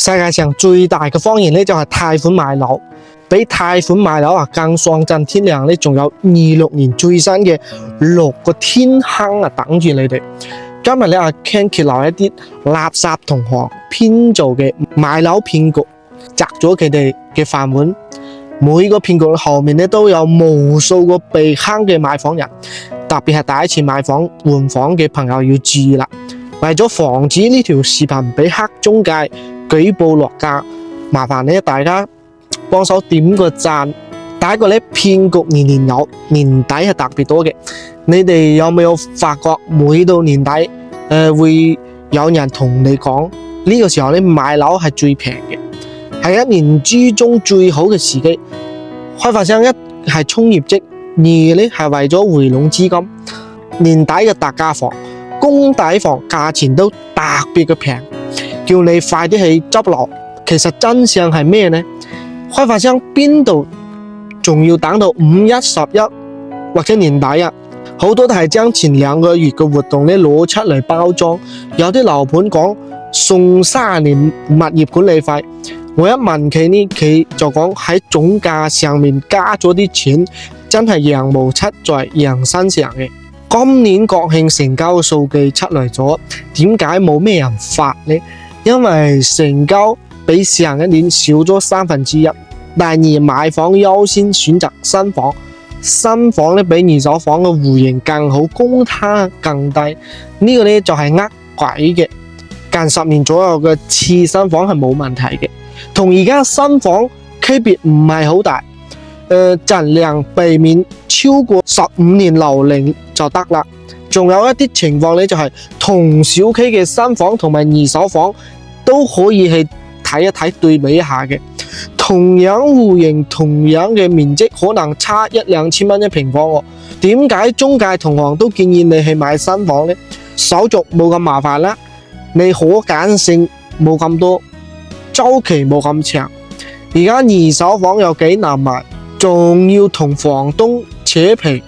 世界上最大嘅謊言咧就係貸款買樓，比貸款買樓更喪盡天良咧，仲有26年最新嘅6個天坑等住你哋。今日咧阿 Ken 揭露一啲垃圾同行編造嘅買樓騙局，摘咗佢哋嘅飯碗。每個騙局後面咧都有無數個被坑嘅買房人，特別係第一次買房換房嘅朋友要注意啦。為咗防止呢條視頻俾黑中介舉報落架，麻煩咧大家幫手點個讚。第一個咧，騙局年年有，年底係特別多嘅。你哋有冇發覺每到年底會有人同你講呢個時候咧買樓係最平嘅，係一年之中最好嘅時機。開發商一係衝業績，二咧係為咗回籠資金。年底嘅特價房、公底房價錢都特別嘅平，叫你快啲去執樓。其實真相係咩呢？開發商邊度仲要等到5、1、11或者年底啊？好多都係將前2個月嘅活動咧攞出嚟包裝。有啲樓盤講送30年物業管理費，我一問佢呢，佢就講喺總價上面加咗啲錢，真係羊毛出在羊身上嘅。今年國慶成交數據出嚟咗，點解冇咩人發呢？因為成交比上一年少咗1/3。第二，買房優先選擇新房，新房咧比二手房嘅戶型更好，公攤更低。呢個咧就係呃鬼嘅。近10年左右嘅次新房係冇問題嘅，同而家新房區別唔係好大。盡量避免超過15年樓齡就得啦。仲有一啲情況咧，就係同小區嘅新房同埋二手房都可以去睇一睇，對比一下嘅。同樣戶型、同樣嘅面積，可能差1、2千蚊一平方喎。點解中介同行都建議你去買新房呢？手續冇咁麻煩啦，你可揀性冇咁多，周期冇咁長。而家二手房有幾難賣，仲要同房東扯皮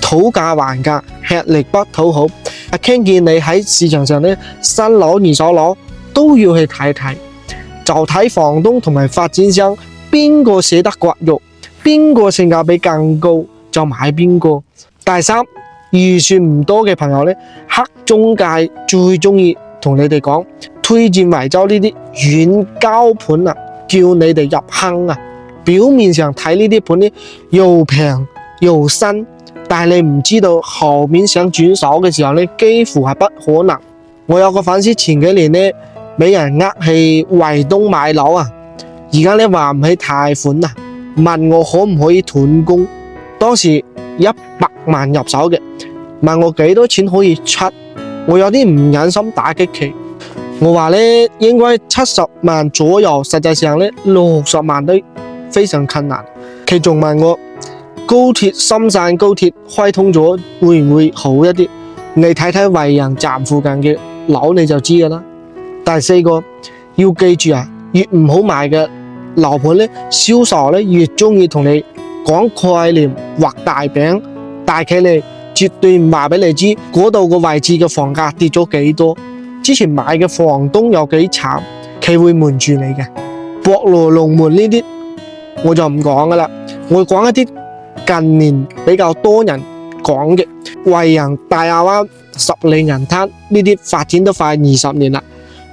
討價還價，吃力不討好。阿 Ken 建議你喺市場上咧，新樓、二手樓都要去睇睇，就睇房東同埋發展商邊個捨得割肉，邊個性價比更高就買邊個。第三，預算唔多嘅朋友咧，黑中介最中意同你哋講推薦惠州呢啲遠郊盤啊，叫你哋入坑啊。表面上睇呢啲盤咧又平又新，但係你唔知道後面想轉手嘅時候咧，幾乎係不可能。我有個粉絲前幾年咧俾人去惠東買樓啊，而家咧話唔起貸款啊，問我可唔可以斷供。當時100萬入手嘅，問我幾多錢可以出，我有啲唔忍心打擊佢。我話咧應該70萬左右，實際上咧60萬都非常困難。佢仲問我高鐵深圳高鐵開通咗會唔會好一啲？你睇睇惠陽站附近嘅樓你就知噶啦。第4個要記住啊，越唔好賣嘅樓盤咧，銷售咧越中意同你講概念畫大餅，但係佢哋絕對唔話俾你知嗰度個位置嘅房價跌咗幾多，之前買嘅房東有幾慘，佢會瞞住你嘅。博羅龍門呢啲我就唔講噶啦，我講一啲近年比較多人講嘅惠陽大亞灣、十里銀灘呢啲發展都快20年啦，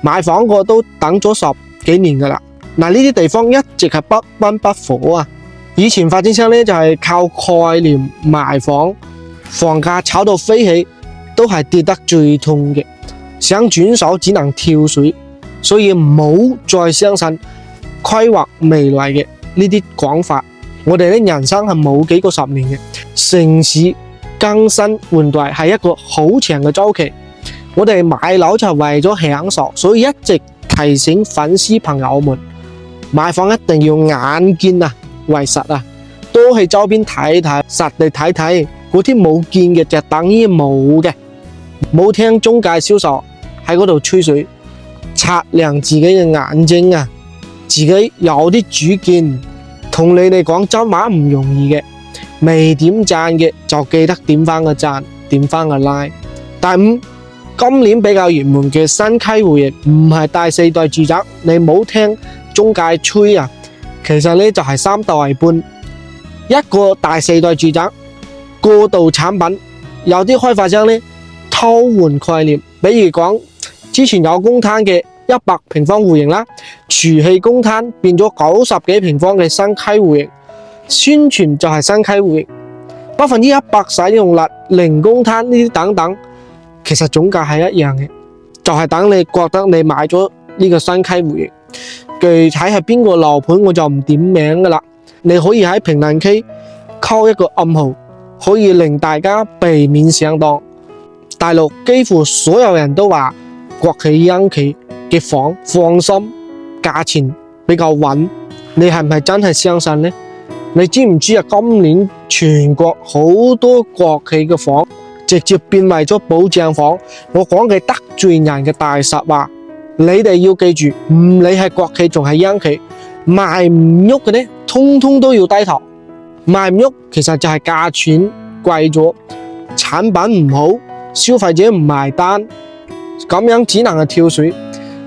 買房個都等咗10幾年噶啦。嗱，呢啲地方一直係不溫不火啊。以前發展商咧就係靠概念賣房，房價炒到飛起，都係跌得最痛嘅。想轉手只能跳水，所以唔好再相信規劃未來嘅呢啲講法。我哋咧人生係冇幾個10年嘅，城市更新換代係一個好長嘅周期。我哋買樓就係為咗享受，所以一直提醒粉絲朋友們，買房一定要眼見啊為實啊，多去周邊睇睇，實地睇睇，嗰啲冇見嘅就等於冇嘅。冇聽中介銷售喺嗰度吹水，擦亮自己嘅眼睛啊，自己有啲主見。同你哋講真話唔容易嘅，未點讚嘅就記得點翻個讚，點翻個 like。第5，今年比較熱門嘅新溪湖型唔係第四代住宅，你冇聽中介吹啊，其實呢就係3代半，一個第四代住宅過渡產品。有啲開發商呢偷換概念，比如講之前有公攤嘅100平方戶型啦，廚氣公攤變咗90幾平方嘅新溪湖型，宣傳就係新溪湖型，100%使用率，零公攤呢啲等等，其實總價係一樣嘅，就係等你覺得你買咗呢個新溪湖型。具體係邊個樓盤我就唔點名噶啦，你可以喺評論區扣一個暗號，可以令大家避免上當。大陸幾乎所有人都話國企央企嘅房放心，價錢比較穩，你係唔係真係相信呢？你知唔知啊？今年全國好多國企嘅房直接變為咗保障房。我講嘅得罪人嘅大實話，你哋要記住，唔理係國企仲係央企，賣唔喐嘅呢，通通都要低頭。賣唔喐其實就係價錢貴咗，產品唔好，消費者唔埋單，咁樣只能係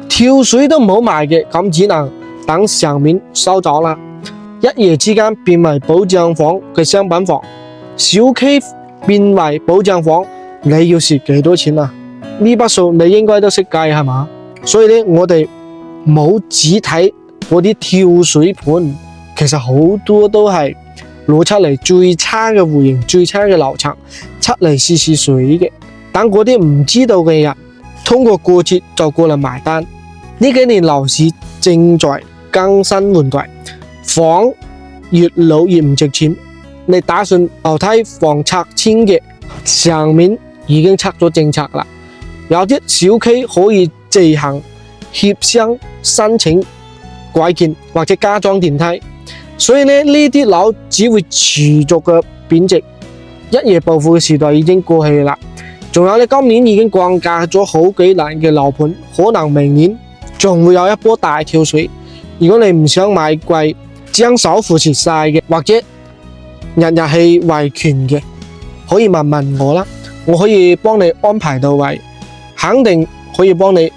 跳水都唔好賣嘅，咁只能等上面收咗啦。一夜之間變為保障房嘅商品房，小 K 變為保障房，你要蝕幾多錢啊？呢筆數你應該都識計係嘛？所以呢，我哋冇只睇嗰啲跳水盤，其實好多都係攞出嚟最差嘅戶型、最差嘅樓層出嚟試水嘅，等嗰啲唔知道嘅人通過過節就過嚟埋單。呢幾年樓市正在更新換代，房越老越唔值錢。你打算樓梯房拆遷嘅，上面已經出咗政策啦，有啲小 K 可以自行協商申請改建或者加裝電梯。所以呢啲樓只會持續嘅貶值，一夜暴富嘅時代已經過去啦。仲有呢，今年已經降價咗好幾年嘅樓盤，可能明年仲會有一波大跳水。如果你唔想買貴，將首付蝕晒嘅，或者日期維權嘅，可以問問我啦，我可以幫你安排到位，肯定可以幫你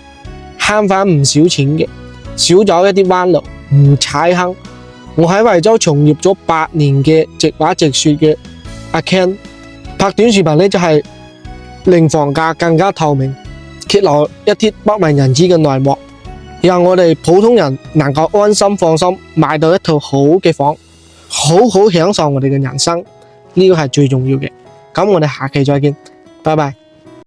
慳翻唔少錢嘅，少咗一啲彎路，唔踩坑。我喺惠州從業咗8年嘅直話直說嘅阿 Ken， 拍短視頻呢就係令房價更加透明，揭露一啲不為人知嘅內幕，讓我哋普通人能夠安心放心買到一套好嘅房，好好享受我哋嘅人生，呢個係最重要嘅。咁我哋下期再見，拜拜。